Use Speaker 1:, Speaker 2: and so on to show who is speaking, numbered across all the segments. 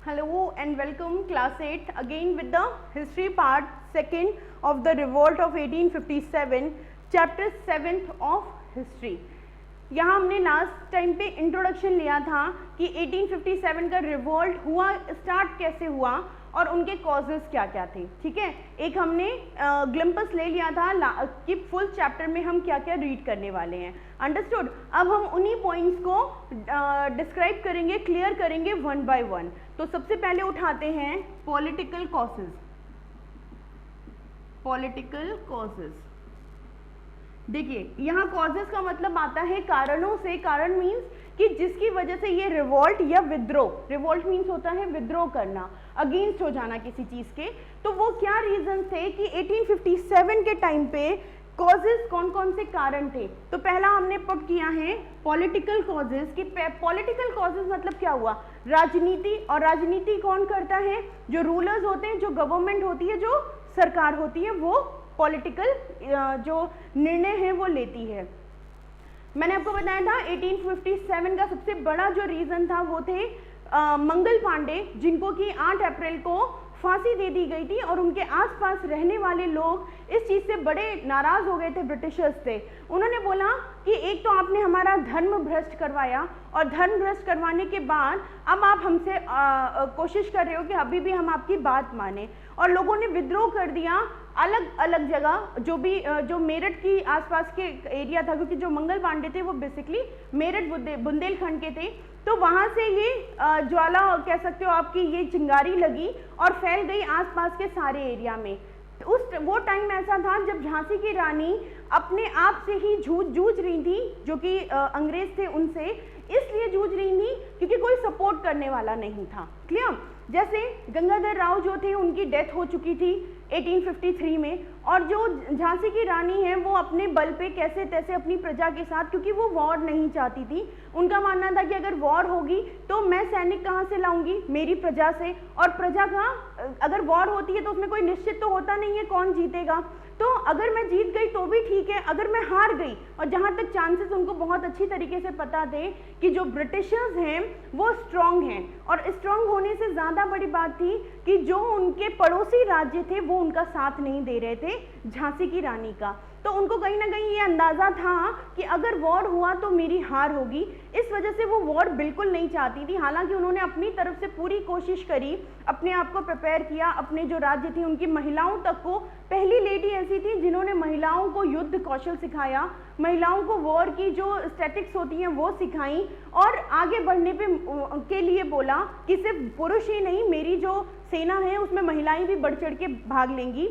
Speaker 1: Hello and welcome class 8 again with the history part 2nd of the revolt of 1857 chapter 7th of history। यहाँ हमने last time पे introduction लिया था कि 1857 का रिवोल्ट हुआ, स्टार्ट कैसे हुआ और उनके कॉजेस क्या क्या थे। ठीक है, एक हमने ग्लिम्पस ले लिया था कि फुल चैप्टर में हम क्या क्या रीड करने वाले हैं। अंडरस्टूड। अब हम उन्हीं पॉइंट्स को डिस्क्राइब करेंगे, क्लियर करेंगे वन बाय वन। तो सबसे पहले उठाते हैं पॉलिटिकल कॉजेस। पॉलिटिकल कॉजेस, देखिए यहाँ कॉजेस का मतलब आता है कारणों से। कारण मीन्स कि जिसकी वजह से ये रिवोल्ट या विद्रोह, रिवोल्ट मीन्स होता है विद्रोह करना, अगेंस्ट हो जाना किसी चीज के। तो वो क्या रीजन थे कि 1857 के टाइम पे कॉजेस कौन कौन से कारण थे। तो पहला हमने पुट किया है पॉलिटिकल कॉजेस कि पॉलिटिकल कॉजेस मतलब क्या हुआ, राजनीति। और राजनीति कौन करता है, जो रूलर्स होते हैं, जो गवर्नमेंट होती है, जो सरकार होती है, वो पॉलिटिकल जो निर्णय है वो लेती है। मैंने आपको बताया था 1857 का सबसे बड़ा जो रीजन था वो थे मंगल पांडे, जिनको कि 8 अप्रैल को फांसी दे दी गई थी। और उनके आसपास रहने वाले लोग इस चीज से बड़े नाराज हो गए थे, ब्रिटिशर्स से। उन्होंने बोला कि एक तो आपने हमारा धर्म भ्रष्ट करवाया, और धर्म भ्रष्ट करवाने के बाद अब आप हमसे कोशिश कर रहे हो कि अभी भी हम आपकी बात माने। और लोगों ने विद्रोह कर दिया अलग अलग जगह, जो मेरठ की आसपास के एरिया था, क्योंकि जो मंगल पांडे थे वो बेसिकली मेरठ बुंदेलखंड के थे। तो वहां से ये ज्वाला कह सकते हो आपकी, ये चिंगारी लगी और फैल गई आसपास के सारे एरिया में। वो टाइम ऐसा था जब झांसी की रानी अपने आप से ही जूझ रही थी, जो कि अंग्रेज थे उनसे इसलिए जूझ रही थी क्योंकि कोई सपोर्ट करने वाला नहीं था। क्लियर। जैसे गंगाधर राव जो थे उनकी डेथ हो चुकी थी 1853 में, और जो झांसी की रानी है वो अपने बल पे कैसे तैसे अपनी प्रजा के साथ, क्योंकि वो वॉर नहीं चाहती थी, उनका मानना था कि अगर वॉर होगी तो मैं सैनिक कहाँ से लाऊंगी, मेरी प्रजा से। और प्रजा का अगर वॉर होती है तो उसमें कोई निश्चित तो होता नहीं है कौन जीतेगा। तो अगर मैं जीत गई तो भी ठीक है, अगर मैं हार गई, और जहां तक चांसेस उनको बहुत अच्छी तरीके से पता थे कि जो ब्रिटिशर्स हैं वो स्ट्रांग हैं, और स्ट्रांग होने से ज्यादा बड़ी बात थी कि जो उनके पड़ोसी राज्य थे वो उनका साथ नहीं दे रहे थे झांसी की रानी का। तो उनको कहीं ना कहीं ये अंदाजा था कि अगर वॉर हुआ तो मेरी हार होगी, इस वजह से वो वॉर बिल्कुल नहीं चाहती थी। हालांकि उन्होंने अपनी तरफ से पूरी कोशिश करी, अपने आप को प्रिपेयर किया, अपने जो राज्य थी उनकी महिलाओं तक को, पहली लेडी ऐसी थी जिन्होंने महिलाओं को युद्ध कौशल सिखाया, महिलाओं को वॉर की जो स्टैटिक्स होती हैं वो सिखाई, और आगे बढ़ने के लिए बोला कि सिर्फ पुरुष ही नहीं, मेरी जो सेना है उसमें महिलाएं भी बढ़ चढ़ के भाग लेंगी।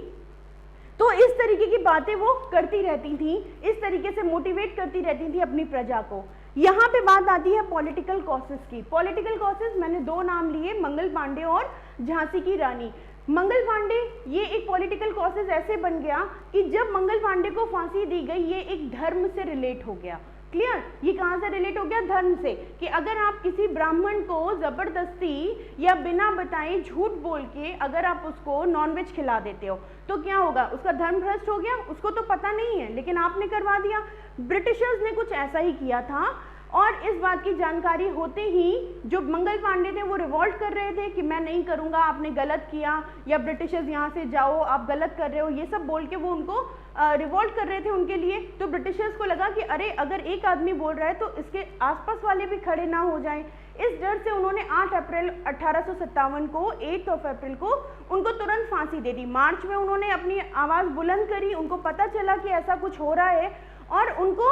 Speaker 1: तो इस तरीके की बातें वो करती रहती थी, इस तरीके से मोटिवेट करती रहती थी अपनी प्रजा को। यहाँ पे बात आती है पॉलिटिकल कॉसेस की। पॉलिटिकल कॉसेस मैंने दो नाम लिए, मंगल पांडे और झांसी की रानी। मंगल पांडे ये एक पॉलिटिकल कॉसेस ऐसे बन गया कि जब मंगल पांडे को फांसी दी गई, ये एक धर्म से रिलेट हो गया। क्लियर। ये कहाँ से रिलेट हो गया, धर्म से, कि अगर आप किसी ब्राह्मण को जबरदस्ती या बिना बताए झूठ बोल के अगर आप उसको नॉनवेज खिला देते हो तो क्या होगा, उसका धर्म भ्रष्ट हो गया। उसको तो पता नहीं है लेकिन आपने करवा दिया। ब्रिटिशर्स ने कुछ ऐसा ही किया था, और इस बात की जानकारी होते ही जो मंगल पांडे थे वो रिवोल्ट कर रहे थे कि मैं नहीं करूंगा, आपने गलत किया, या ब्रिटिशर्स यहाँ से जाओ, आप गलत कर रहे हो, ये सब बोल के वो उनको रिवोल्ट कर रहे थे उनके लिए। तो ब्रिटिशर्स को लगा कि अरे अगर एक आदमी बोल रहा है तो इसके आसपास वाले भी खड़े ना हो जाएं। इस डर से उन्होंने 8 अप्रैल 1857 को 8 अप्रैल को उनको तुरंत फांसी दे दी। मार्च में उन्होंने अपनी आवाज बुलंद करी, उनको पता चला कि ऐसा कुछ हो रहा है, और उनको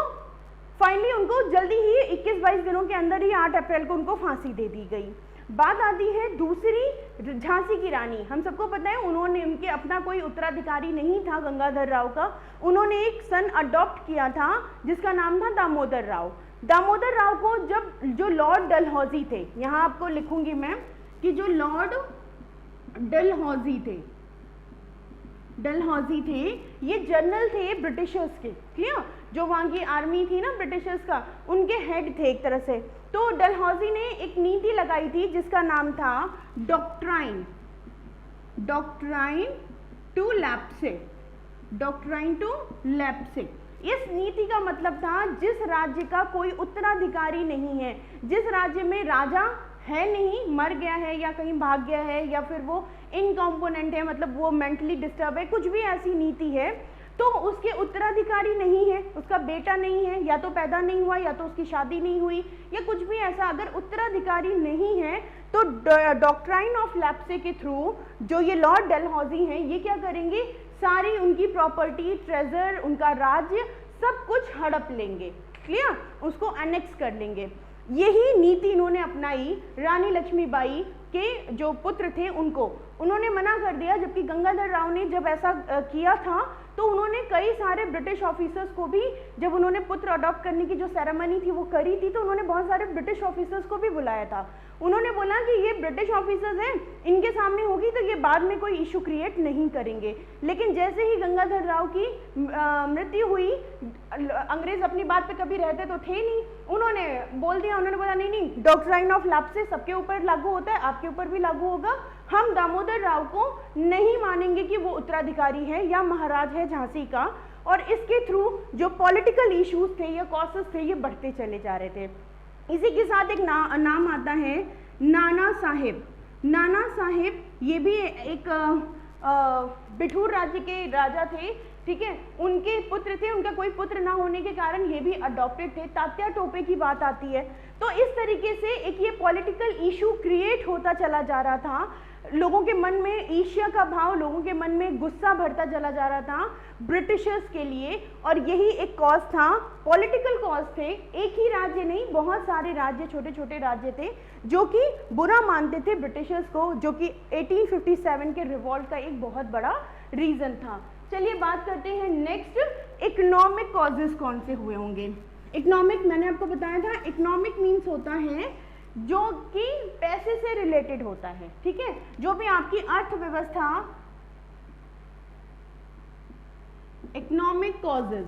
Speaker 1: फाइनली उनको जल्दी ही 21-22 दिनों के अंदर ही 8 अप्रैल को उनको फांसी दे दी गई। बात आती है दूसरी, झांसी की रानी। हम सबको पता है उन्होंने, उनके अपना कोई उत्तराधिकारी नहीं था गंगाधर राव का, उन्होंने एक सन अडॉप्ट किया था जिसका नाम था दामोदर राव। दामोदर राव को जो लॉर्ड डलहौजी थे, यहाँ आपको लिखूंगी मैं कि जो लॉर्ड डलहौजी थे ये जनरल थे ब्रिटिशर्स के। क्लियर। जो वहां की आर्मी थी ना ब्रिटिशर्स का, उनके हेड थे एक तरह से। तो डलहौजी ने एक नीति लगाई थी जिसका नाम था डॉक्ट्राइन टू लैप्से। इस नीति का मतलब था जिस राज्य का कोई उत्तराधिकारी नहीं है, जिस राज्य में राजा है नहीं, मर गया है या कहीं भाग गया है या फिर वो इनकॉम्पोनेंट है, मतलब वो मेंटली डिस्टर्ब है, कुछ भी ऐसी नीति है, तो उसके उत्तराधिकारी नहीं है, उसका बेटा नहीं है, या तो पैदा नहीं हुआ या तो उसकी शादी नहीं हुई या कुछ भी ऐसा, अगर उत्तराधिकारी नहीं है तो डॉक्ट्राइन ऑफ लैप्से के थ्रू जो ये लॉर्ड डलहौजी हैं, ये क्या करेंगे, सारी उनकी प्रॉपर्टी, ट्रेजर, उनका राज्य सब कुछ हड़प लेंगे, क्लियर, उसको एनेक्स कर लेंगे। यही नीति इन्होंने अपनाई। रानी लक्ष्मीबाई के जो पुत्र थे उनको उन्होंने मना कर दिया, जबकि गंगाधर राव ने जब ऐसा किया था तो उन्होंने कई सारे ब्रिटिश ऑफिसर्स को भी, जब उन्होंने पुत्र अडॉप्ट करने की जो सेरेमनी थी वो करी थी, तो उन्होंने बहुत सारे ब्रिटिश ऑफिसर्स को भी बुलाया था। उन्होंने बोला कि ये ब्रिटिश ऑफिसर्स हैं, इनके सामने होगी तो ये बाद में कोई इशू क्रिएट नहीं करेंगे। लेकिन जैसे ही गंगाधर राव की मृत्यु हुई, अंग्रेज अपनी बात पे कभी रहते तो थे नहीं, उन्होंने बोल दिया, उन्होंने बोला नहीं नहीं, डॉक्ट्राइन ऑफ लैप्से सबके ऊपर लागू होता है, आपके ऊपर भी लागू होगा, हम दामोदर राव को नहीं मानेंगे कि वो उत्तराधिकारी है या महाराज है झांसी का। और इसके थ्रू जो पॉलिटिकल इश्यूज थे या कॉसेस थे ये बढ़ते चले जा रहे थे। इसी के साथ एक नाम आता है नाना साहेब। नाना साहेब ये भी एक बिठूर राज्य के राजा थे, ठीक है, उनके पुत्र थे, उनका कोई पुत्र ना होने के कारण ये भी अडॉप्टेड थे। तात्या टोपे की बात आती है, तो इस तरीके से एक ये पॉलिटिकल इशू क्रिएट होता चला जा रहा था, लोगों के मन में ईर्ष्या का भाव, लोगों के मन में गुस्सा भरता चला जा रहा था ब्रिटिशर्स के लिए, और यही एक कॉज था, पॉलिटिकल कॉज थे। एक ही राज्य नहीं, बहुत सारे राज्य, छोटे छोटे राज्य थे जो कि बुरा मानते थे ब्रिटिशर्स को, जो कि 1857 के रिवॉल्ट का एक बहुत बड़ा रीजन था। चलिए बात करते हैं नेक्स्ट, इकोनॉमिक कॉजेस कौन से हुए होंगे। इकोनॉमिक, मैंने आपको बताया था, इकोनॉमिक मीन्स होता है जो कि पैसे से रिलेटेड होता है, ठीक है, जो भी आपकी अर्थव्यवस्था, economic causes,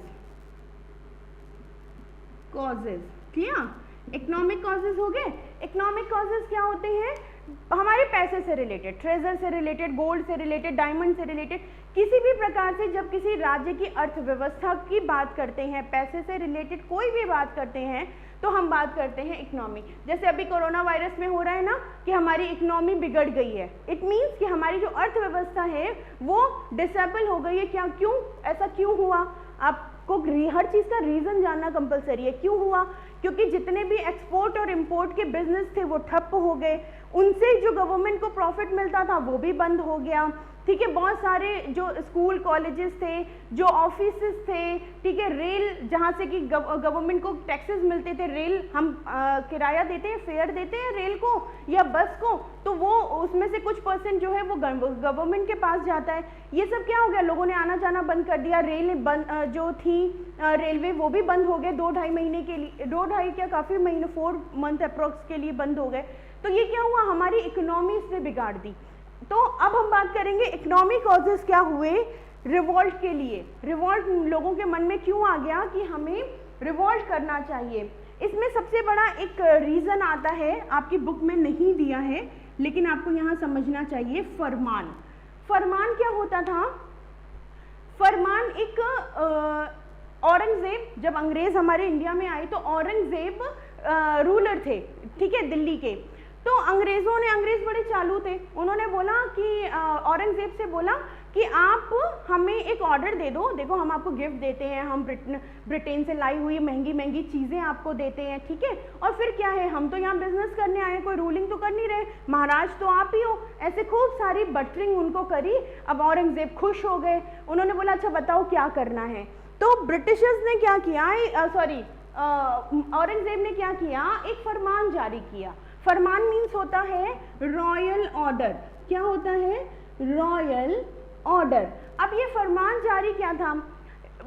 Speaker 1: clear, economic causes हो गए। इकोनॉमिक कॉजेस क्या होते हैं, हमारे पैसे से रिलेटेड, ट्रेजर से रिलेटेड, गोल्ड से रिलेटेड, डायमंड से रिलेटेड, किसी भी प्रकार से जब किसी राज्य की अर्थव्यवस्था की बात करते हैं, पैसे से रिलेटेड कोई भी बात करते हैं, तो हम बात करते हैं इकोनॉमी। जैसे अभी कोरोना वायरस में हो रहा है ना कि हमारी इकोनॉमी बिगड़ गई है, इट मीन्स कि हमारी जो अर्थव्यवस्था है वो डिसेबल हो गई है। क्या, क्यों, ऐसा क्यों हुआ, आपको हर चीज का रीजन जानना कंपलसरी है। क्यों हुआ, क्योंकि जितने भी एक्सपोर्ट और इंपोर्ट के बिजनेस थे वो ठप्प हो गए, उनसे जो गवर्नमेंट को प्रॉफिट मिलता था वो भी बंद हो गया, ठीक है, बहुत सारे जो स्कूल कॉलेजेस थे, जो ऑफिसेस थे, ठीक है, रेल जहाँ से कि गवर्नमेंट को टैक्सेस मिलते थे, रेल हम किराया देते हैं, फेयर देते हैं रेल को या बस को, तो वो उसमें से कुछ परसेंट जो है वो गवर्नमेंट के पास जाता है। ये सब क्या हो गया, लोगों ने आना जाना बंद कर दिया, रेल जो थी रेलवे वो भी बंद हो गए 2-2.5 महीने के लिए, 2-2.5 क्या काफ़ी महीने, 4 मंथ अप्रोक्स के लिए बंद हो गए। तो ये क्या हुआ, हमारी इकोनॉमी इसने बिगाड़ दी। तो अब हम बात करेंगे इकोनॉमिक कॉजेस क्या हुए रिवॉल्ट के लिए। रिवॉल्ट लोगों के मन में क्यों आ गया कि हमें रिवॉल्ट करना चाहिए। इसमें सबसे बड़ा एक रीजन आता है, आपकी बुक में नहीं दिया है लेकिन आपको यहाँ समझना चाहिए, फरमान। फरमान क्या होता था, फरमान एक औरंगजेब, जब अंग्रेज हमारे इंडिया में आए तो औरंगजेब रूलर थे, ठीक है, दिल्ली के। तो अंग्रेज बड़े चालू थे, उन्होंने बोला कि औरंगजेब से बोला कि आप हमें एक ऑर्डर दे दो, देखो हम आपको गिफ्ट देते हैं, हम ब्रिटेन से लाई हुई महंगी महंगी चीज़ें आपको देते हैं, ठीक है, और फिर क्या है, हम तो यहाँ बिजनेस करने आए, कोई रूलिंग तो कर नहीं रहे, महाराज तो आप ही हो। ऐसे खूब सारी बटरिंग उनको करी। अब औरंगजेब खुश हो गए, उन्होंने बोला अच्छा बताओ क्या करना है। तो ब्रिटिशर्स ने क्या किया, औरंगजेब ने क्या किया, एक फरमान जारी किया। फरमान मीन्स होता है रॉयल ऑर्डर। क्या होता है, रॉयल ऑर्डर। अब ये फरमान जारी क्या था,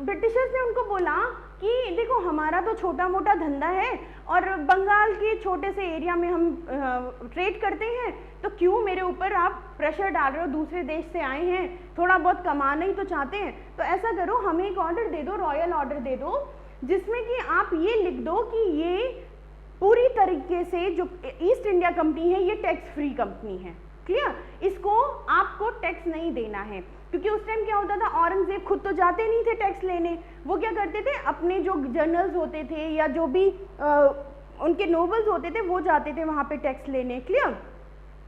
Speaker 1: ब्रिटिशर्स ने उनको बोला कि देखो हमारा तो छोटा मोटा धंधा है और बंगाल के छोटे से एरिया में हम ट्रेड करते हैं, तो क्यों मेरे ऊपर आप प्रेशर डाल रहे हो, दूसरे देश से आए हैं, थोड़ा बहुत कमाना ही तो चाहते हैं, तो ऐसा करो हमें एक ऑर्डर दे दो, रॉयल ऑर्डर दे दो, जिसमें कि आप ये लिख दो कि ये पूरी तरीके से जो ईस्ट इंडिया कंपनी है ये टैक्स फ्री कंपनी है, क्लियर, इसको आपको टैक्स नहीं देना है। क्योंकि उस टाइम क्या होता था, औरंगजेब खुद तो जाते नहीं थे टैक्स लेने, वो क्या करते थे, अपने जो जनरल्स होते थे या जो भी उनके नोबल्स होते थे वो जाते थे वहाँ पे टैक्स लेने। क्लियर,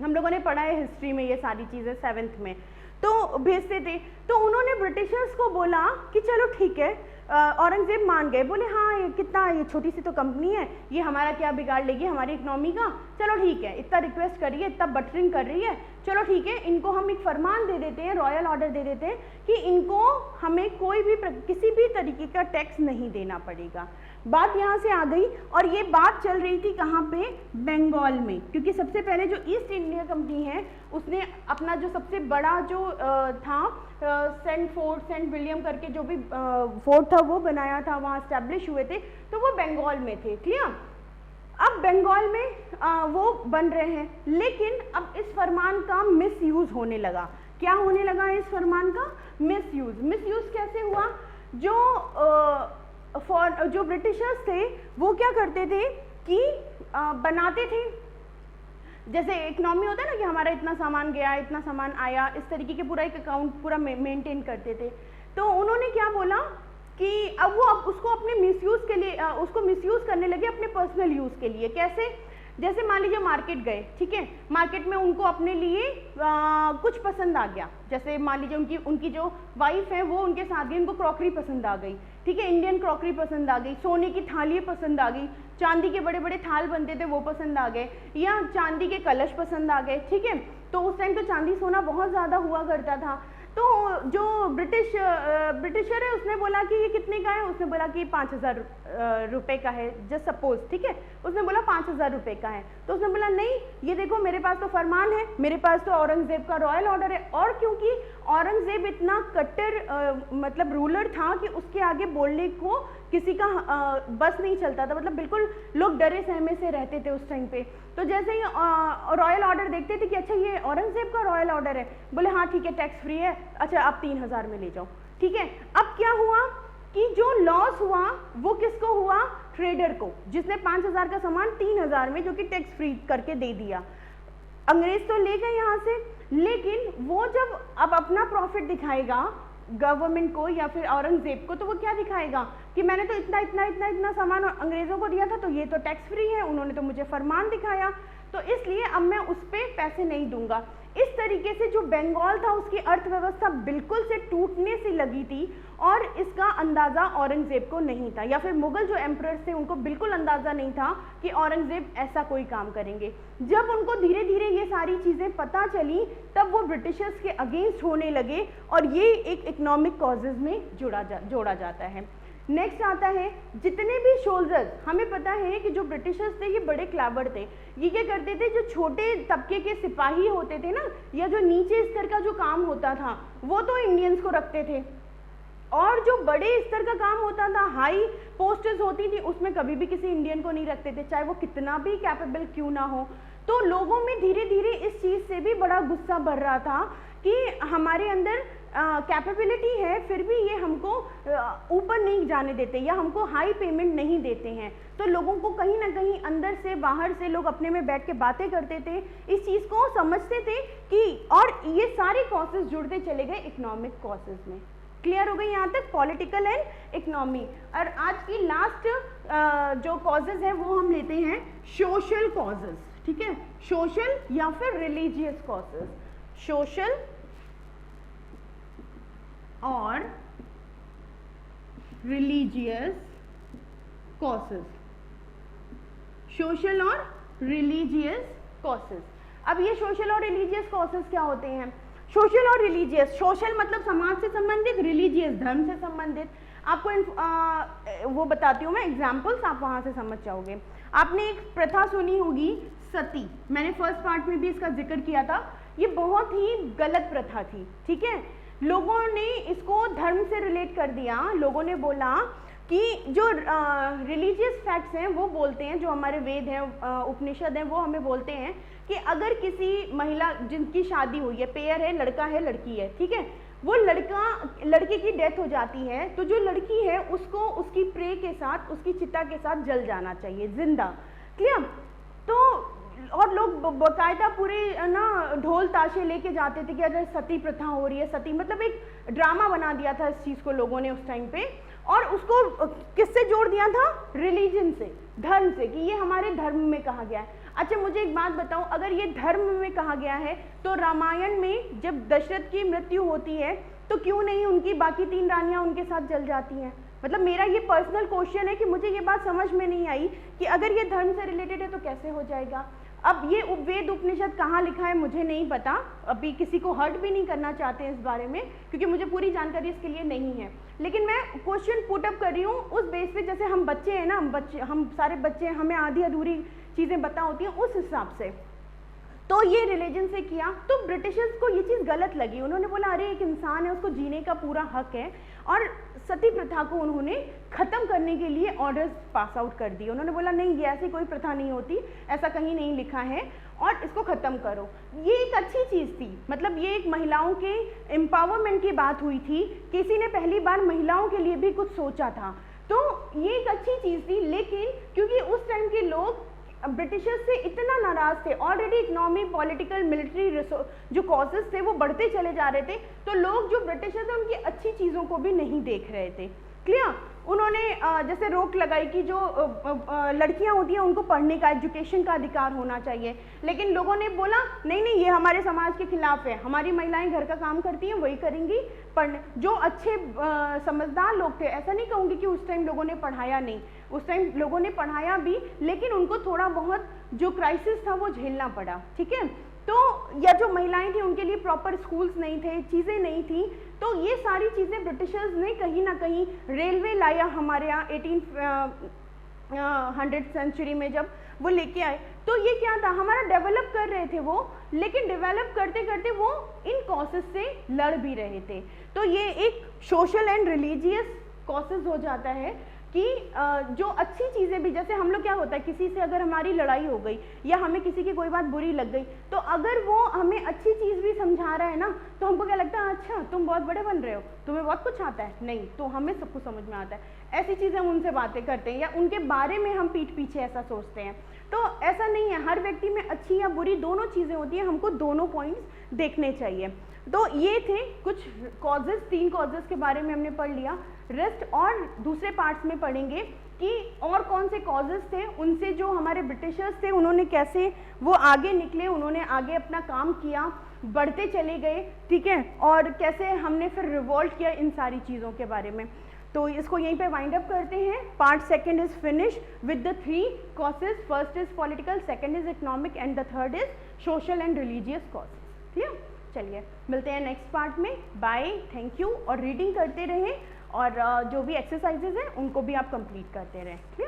Speaker 1: हम लोगों ने पढ़ा है हिस्ट्री में ये सारी चीज़ें 7th में, तो भेजते थे। तो उन्होंने ब्रिटिशर्स को बोला कि चलो ठीक है, औरंगजेब मान गए, बोले हाँ ये कितना, ये छोटी सी तो कंपनी है, ये हमारा क्या बिगाड़ लेगी हमारी इकोनॉमी का, चलो ठीक है, इतना रिक्वेस्ट करिए, इतना बटरिंग कर रही है, चलो ठीक है, इनको हम एक फरमान दे देते हैं, रॉयल ऑर्डर दे देते हैं कि इनको हमें कोई भी किसी भी तरीके का टैक्स नहीं देना पड़ेगा। बात यहाँ से आ गई, और ये बात चल रही थी कहाँ पे, बंगाल में, क्योंकि सबसे पहले जो ईस्ट इंडिया कंपनी है उसने अपना जो सबसे बड़ा जो था सेंट विलियम करके जो भी फोर्ट था वो बनाया था, वहाँ स्टैब्लिश हुए थे, तो वो बंगाल में थे। क्लियर, अब बंगाल में वो बन रहे हैं, लेकिन अब इस फरमान का मिस यूज होने लगा। क्या होने लगा इस फरमान का? मिस यूज कैसे हुआ? जो ब्रिटिशर्स थे वो क्या करते थे कि बनाते थे, जैसे इकोनॉमी होता है ना कि हमारा इतना सामान गया, इतना सामान आया, इस तरीके के पूरा एक अकाउंट पूरा मेंटेन करते थे। तो उन्होंने क्या बोला कि अब वो उसको अपने मिसयूज के लिए उसको मिसयूज करने लगे अपने पर्सनल यूज के लिए। कैसे? जैसे मान लीजिए मार्केट गए, ठीक है, मार्केट में उनको अपने लिए कुछ पसंद आ गया, जैसे मान लीजिए उनकी जो वाइफ है वो उनके साथ गई, उनको क्रॉकरी पसंद आ गई, ठीक है, इंडियन क्रॉकरी पसंद आ गई, सोने की थाली पसंद आ गई, चांदी के बड़े बड़े थाल बनते थे वो पसंद आ गए, या चांदी के कलश पसंद आ गए, ठीक है। तो उस टाइम तो चांदी सोना बहुत ज़्यादा हुआ करता था। तो जो ब्रिटिशर है उसने बोला कि ये कितने का है, उसने बोला कि 5,000 रुपये का है, जस्ट सपोज, ठीक है, उसने बोला 5,000 रुपये का है। तो उसने बोला नहीं, ये देखो मेरे पास तो फरमान है, मेरे पास तो औरंगजेब का रॉयल ऑर्डर है, और क्योंकि औरंगजेब इतना कट्टर मतलब रूलर था कि उसके आगे बोलने को किसी का बस नहीं चलता था, मतलब बिल्कुल लोग डरे सहमे से रहते थे उस टाइम पे। तो जैसे ही रॉयल ऑर्डर देखते थे कि अच्छा ये औरंगजेब का रॉयल ऑर्डर है, बोले हाँ ठीक है टैक्स फ्री है, अच्छा आप 3,000 में ले जाओ, ठीक है। अब क्या हुआ कि जो लॉस हुआ वो किसको हुआ? ट्रेडर को, जिसने 5,000 का सामान 3,000 में जो कि टैक्स फ्री करके दे दिया। अंग्रेज तो ले गए यहाँ से, लेकिन वो जब अब अपना प्रॉफिट दिखाएगा गवर्नमेंट को या फिर औरंगजेब को, तो वो क्या दिखाएगा कि मैंने तो इतना इतना इतना इतना सामान अंग्रेजों को दिया था, तो ये तो टैक्स फ्री है, उन्होंने तो मुझे फरमान दिखाया, तो इसलिए अब मैं उस पर पैसे नहीं दूंगा। इस तरीके से जो बंगाल था उसकी अर्थव्यवस्था बिल्कुल से टूटने से लगी थी, और इसका अंदाजा औरंगजेब को नहीं था, या फिर मुगल जो एम्परर्स थे उनको बिल्कुल अंदाजा नहीं था कि औरंगजेब ऐसा कोई काम करेंगे। जब उनको धीरे धीरे ये सारी चीजें पता चली, तब वो ब्रिटिशर्स के अगेंस्ट होने लगे, और ये एक इकोनॉमिक कॉजेज में जोड़ा जाता है। नेक्स्ट आता है जितने भी सोल्जर्स, हमें पता है कि जो ब्रिटिशर्स थे ये बड़े क्लेवर थे। ये क्या करते थे, जो छोटे तबके के सिपाही होते थे ना, या जो नीचे स्तर का जो काम होता था वो तो इंडियंस को रखते थे, और जो बड़े स्तर का काम होता था, हाई पोस्ट्स होती थी, उसमें कभी भी किसी इंडियन को नहीं रखते थे, चाहे वो कितना भी कैपेबल क्यों ना हो। तो लोगों में धीरे धीरे इस चीज से भी बड़ा गुस्सा भर रहा था कि हमारे अंदर कैपेबिलिटी है, फिर भी ये हमको ऊपर नहीं जाने देते, या हमको हाई पेमेंट नहीं देते हैं। तो लोगों को कहीं ना कहीं अंदर से बाहर से लोग अपने में बैठ के बातें करते थे, इस चीज़ को समझते थे कि, और ये सारे कॉसेस जुड़ते चले गए इकोनॉमिक कॉसेस में। क्लियर हो गई यहाँ तक पॉलिटिकल एंड इकोनॉमी। और आज की लास्ट जो कॉजेज है वो हम लेते हैं सोशल कॉजेज, ठीक है, सोशल या फिर रिलीजियस कॉजेज, सोशल और रिलीजियस कॉसेज, सोशल और रिलीजियस कॉसेज। अब ये सोशल और रिलीजियस कॉसेज क्या होते हैं? सोशल और रिलीजियस, सोशल मतलब समाज से संबंधित, रिलीजियस धर्म से संबंधित। आपको वो बताती हूँ मैं एग्जाम्पल्स, आप वहाँ से समझ जाओगे। आपने एक प्रथा सुनी होगी सती, मैंने फर्स्ट पार्ट में भी इसका जिक्र किया था। ये बहुत ही गलत प्रथा थी, ठीक है। लोगों ने इसको धर्म से रिलेट कर दिया। लोगों ने बोला कि जो रिलीजियस फैक्ट्स हैं वो बोलते हैं, जो हमारे वेद हैं, उपनिषद हैं, वो हमें बोलते हैं कि अगर किसी महिला जिनकी शादी हुई है, पेयर है, लड़का है, लड़की है, ठीक है, वो लड़के की डेथ हो जाती है, तो जो लड़की है उसको उसकी प्रे के साथ, उसकी चिता के साथ जल जाना चाहिए जिंदा। क्लियर? तो और लोग बाकायदा पूरे ना ढोल ताशे लेके जाते थे कि अगर सती प्रथा हो रही है, सती मतलब एक ड्रामा बना दिया था इस चीज़ को लोगों ने उस टाइम पे। और उसको किससे जोड़ दिया था? रिलीजन से, धर्म से, कि ये हमारे धर्म में कहा गया है। अच्छा मुझे एक बात बताओ, अगर ये धर्म में कहा गया है तो रामायण में जब दशरथ की मृत्यु होती है तो क्यों नहीं उनकी बाकी 3 रानियां उनके साथ जल जाती हैं? मतलब मेरा ये पर्सनल क्वेश्चन है कि मुझे ये बात समझ में नहीं आई कि अगर ये धर्म से रिलेटेड है तो कैसे हो जाएगा। अब ये वेद उपनिषद कहाँ लिखा है मुझे नहीं पता, अभी किसी को हर्ट भी नहीं करना चाहते हैं इस बारे में, क्योंकि मुझे पूरी जानकारी इसके लिए नहीं है, लेकिन मैं क्वेश्चन पुट अप कर रही हूँ उस बेस पे, जैसे हम बच्चे हैं ना, हम सारे बच्चे, हमें आधी अधूरी चीज़ें पता होती हैं, उस हिसाब से। तो ये रिलीजन से किया तो ब्रिटिशर्स को ये चीज़ गलत लगी, उन्होंने बोला अरे एक इंसान है, उसको जीने का पूरा हक है, और सती प्रथा को उन्होंने ख़त्म करने के लिए ऑर्डर्स पास आउट कर दिए। उन्होंने बोला नहीं, ये ऐसी कोई प्रथा नहीं होती, ऐसा कहीं नहीं लिखा है, और इसको ख़त्म करो। ये एक अच्छी चीज़ थी, मतलब ये एक महिलाओं के एम्पावरमेंट की बात हुई थी, किसी ने पहली बार महिलाओं के लिए भी कुछ सोचा था, तो ये एक अच्छी चीज़ थी। लेकिन क्योंकि उस टाइम के लोग ब्रिटिशर्स से इतना नाराज थे, ऑलरेडी इकोनॉमी, पॉलिटिकल, मिलिट्री जो कॉजेस थे वो बढ़ते चले जा रहे थे, तो लोग जो ब्रिटिशर्स थे उनकी अच्छी चीज़ों को भी नहीं देख रहे थे। क्लियर? उन्होंने जैसे रोक लगाई कि जो लड़कियां होती हैं उनको पढ़ने का, एजुकेशन का अधिकार होना चाहिए, लेकिन लोगों ने बोला नहीं नहीं, ये हमारे समाज के खिलाफ है, हमारी महिलाएं घर का काम करती हैं वही करेंगी, पढ़ने। जो अच्छे समझदार लोग थे, ऐसा नहीं कहूँगी कि उस टाइम लोगों ने पढ़ाया नहीं, उस टाइम लोगों ने पढ़ाया भी, लेकिन उनको थोड़ा बहुत जो क्राइसिस था वो झेलना पड़ा। ठीक है, तो या जो महिलाएं थी उनके लिए प्रॉपर स्कूल्स नहीं थे, चीज़ें नहीं थी, तो ये सारी चीज़ें ब्रिटिशर्स ने कहीं ना कहीं, रेलवे लाया हमारे यहाँ 1800 सेंचुरी में जब वो लेके आए, तो ये क्या था, हमारा डेवलप कर रहे थे वो, लेकिन डेवलप करते करते वो इन कॉसेस से लड़ भी रहे थे। तो ये एक सोशल एंड रिलीजियस कॉसेस हो जाता है कि जो अच्छी चीज़ें भी, जैसे हम लोग क्या होता है, किसी से अगर हमारी लड़ाई हो गई या हमें किसी की कोई बात बुरी लग गई, तो अगर वो हमें अच्छी चीज़ भी समझा रहा है ना, तो हमको क्या लगता है, अच्छा तुम बहुत बड़े बन रहे हो, तुम्हें बहुत कुछ आता है, नहीं तो हमें सब कुछ समझ में आता है। ऐसी चीज़ें हम उनसे बातें करते हैं या उनके बारे में हम पीठ पीछे ऐसा सोचते हैं, तो ऐसा नहीं है, हर व्यक्ति में अच्छी या बुरी दोनों चीज़ें होती हैं, हमको दोनों पॉइंट्स देखने चाहिए। तो ये थे कुछ कॉजेज़, 3 कॉजेज़ के बारे में हमने पढ़ लिया, रेस्ट और दूसरे पार्ट्स में पढ़ेंगे कि और कौन से कॉजेज़ थे, उनसे जो हमारे ब्रिटिशर्स थे उन्होंने कैसे वो आगे निकले, उन्होंने आगे अपना काम किया, बढ़ते चले गए, ठीक है, और कैसे हमने फिर रिवॉल्ट किया इन सारी चीज़ों के बारे में। तो इसको यहीं पे वाइंड अप करते हैं। Part second is finish with the 3 causes, first is political, second is economic and the third is social and religious causes. ठीक है, चलिए मिलते हैं नेक्स्ट पार्ट में, बाय, थैंक यू। और रीडिंग करते रहें और जो भी एक्सरसाइजेज हैं उनको भी आप कंप्लीट करते रहें। ठीक है।